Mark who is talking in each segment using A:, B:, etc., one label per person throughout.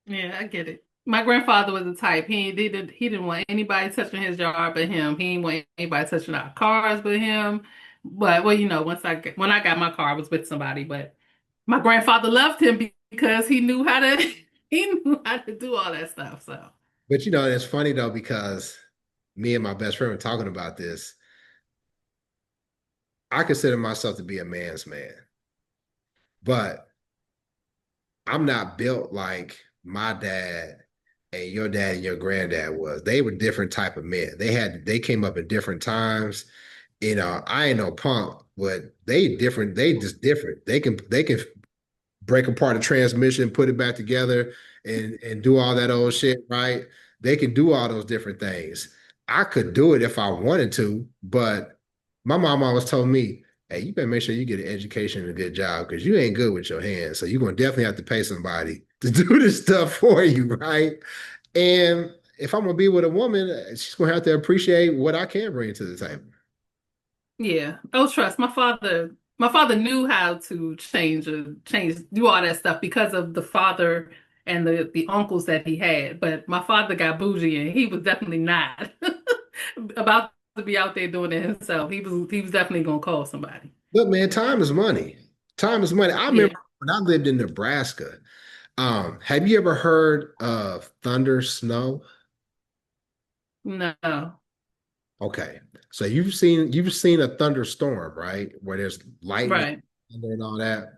A: Yeah, I get it. My grandfather was the type. He didn't want anybody touching his yard but him. He didn't want anybody touching our cars but him. But well, when I got my car, I was with somebody. But my grandfather loved him because he knew how to he knew how to do all that stuff. So
B: But it's funny though because me and my best friend were talking about this. I consider myself to be a man's man, but I'm not built like my dad and your granddad was. They were different type of men. They came up in different times. I ain't no punk, but they different. They just different. They can break apart a transmission, put it back together, and do all that old shit, right? They can do all those different things. I could do it if I wanted to, but my mom always told me, "Hey, you better make sure you get an education and a good job because you ain't good with your hands. So you're gonna definitely have to pay somebody to do this stuff for you, right?" And if I'm gonna be with a woman, she's gonna have to appreciate what I can bring to the table.
A: yeah. Oh, trust my father. My father knew how to do all that stuff because of the father and the uncles that he had. But my father got bougie and he was definitely not about to be out there doing it himself. He was definitely gonna call somebody.
B: Look, man, time is money. Time is money. I remember
A: Yeah.
B: when I lived in Nebraska. Have you ever heard of thunder snow?
A: No.
B: Okay. So you've seen a thunderstorm, right? Where there's lightning,
A: Right.
B: thunder, and all that.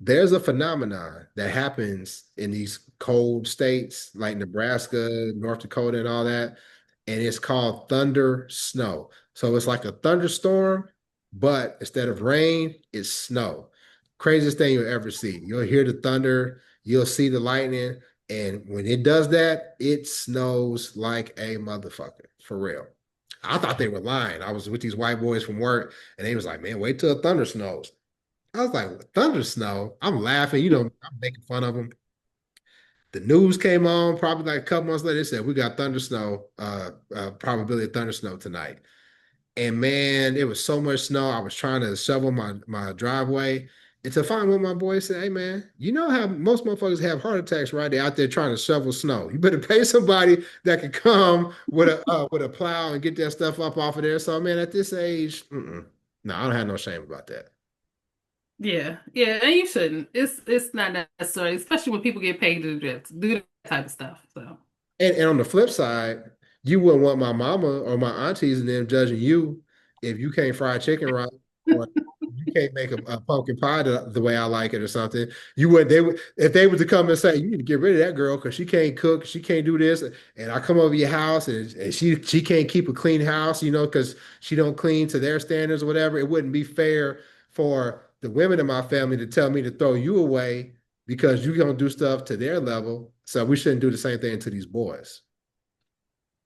B: There's a phenomenon that happens in these cold states like Nebraska, North Dakota, and all that, and it's called thunder snow. So it's like a thunderstorm, but instead of rain, it's snow. Craziest thing you'll ever see. You'll hear the thunder, you'll see the lightning, and when it does that, it snows like a motherfucker, for real. I thought they were lying. I was with these white boys from work, and they was like, "Man, wait till a thunder snows." I was like, "Thunder snow?" I'm laughing, I'm making fun of them. The news came on probably like a couple months later. They said we got thunder snow, probability of thunder snow tonight. And man, it was so much snow. I was trying to shovel my driveway. And to find one of my boys said, "Hey man, you know how most motherfuckers have heart attacks, right? They're out there trying to shovel snow. You better pay somebody that can come with a plow and get that stuff up off of there." So man, at this age, no, I don't have no shame about that.
A: Yeah. Yeah. And you shouldn't. It's not necessary, especially when people get paid to do that type of stuff. So
B: And on the flip side, you wouldn't want my mama or my aunties and them judging you if you can't fry chicken right or you can't make a pumpkin pie the way I like it or something. You would they would if they were to come and say you need to get rid of that girl because she can't cook, she can't do this, and I come over your house and she can't keep a clean house, because she don't clean to their standards or whatever. It wouldn't be fair for the women in my family to tell me to throw you away because you're gonna do stuff to their level. So we shouldn't do the same thing to these boys.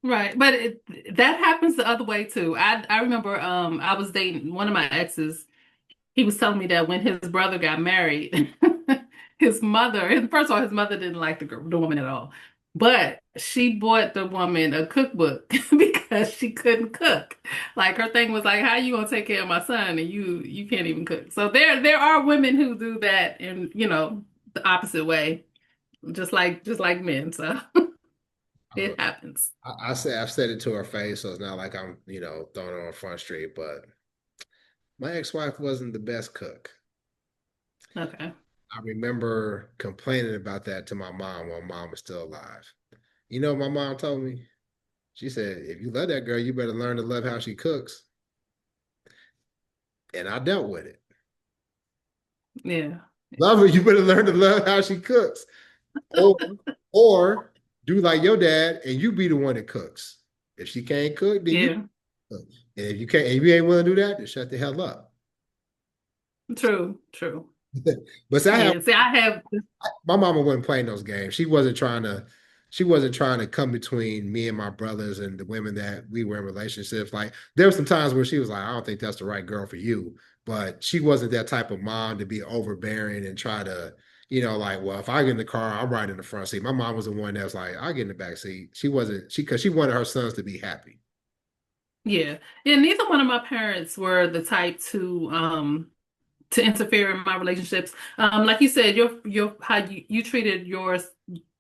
A: right. But that happens the other way too. I remember I was dating one of my exes. He was telling me that when his brother got married, first of all, his mother didn't like the woman at all. But she bought the woman a cookbook because she couldn't cook. Like her thing was like, how you gonna take care of my son and you can't even cook? So there are women who do that in, the opposite way, just like men. So
B: Uh,
A: it happens.
B: I've said it to her face, so it's not like I'm, throwing her on Front Street. But my ex-wife wasn't the best cook.
A: Okay.
B: I remember complaining about that to my mom while mom was still alive. You know what my mom told me? She said, "If you love that girl, you better learn to love how she cooks." And I dealt with it.
A: Yeah.
B: Love her, you better learn to love how she cooks. Or, or do like your dad and you be the one that cooks. If she can't cook, then you
A: Yeah.
B: cook. And if you ain't willing to do that, then shut the hell up.
A: True. True.
B: But see,
A: Yeah. See, I have.
B: my mama wasn't playing those games. She wasn't trying to come between me and my brothers and the women that we were in relationships. Like there were some times where she was like, "I don't think that's the right girl for you," but she wasn't that type of mom to be overbearing and try to, like, well, if I get in the car, I'm right in the front seat. My mom was the one that was like, "I'll get in the back seat." She wasn't because she wanted her sons to be happy.
A: Yeah. Yeah. Neither one of my parents were the type to interfere in my relationships. Like you said, your how you treated yours.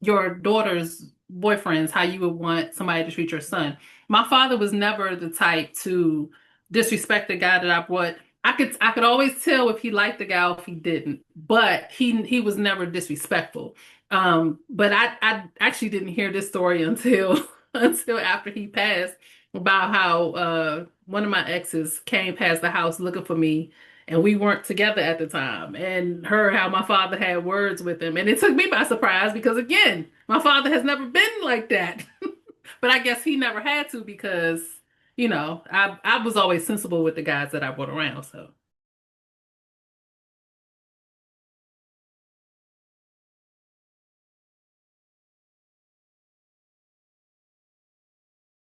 A: your daughter's boyfriends how you would want somebody to treat your son. My father was never the type to disrespect the guy that I brought. I could always tell if he liked the guy or if he didn't, but he was never disrespectful. But I actually didn't hear this story until until after he passed about how one of my exes came past the house looking for me and we weren't together at the time, and heard how my father had words with him, and it took me by surprise because again, my father has never been like that. But I guess he never had to because I was always sensible with the guys that I brought around, so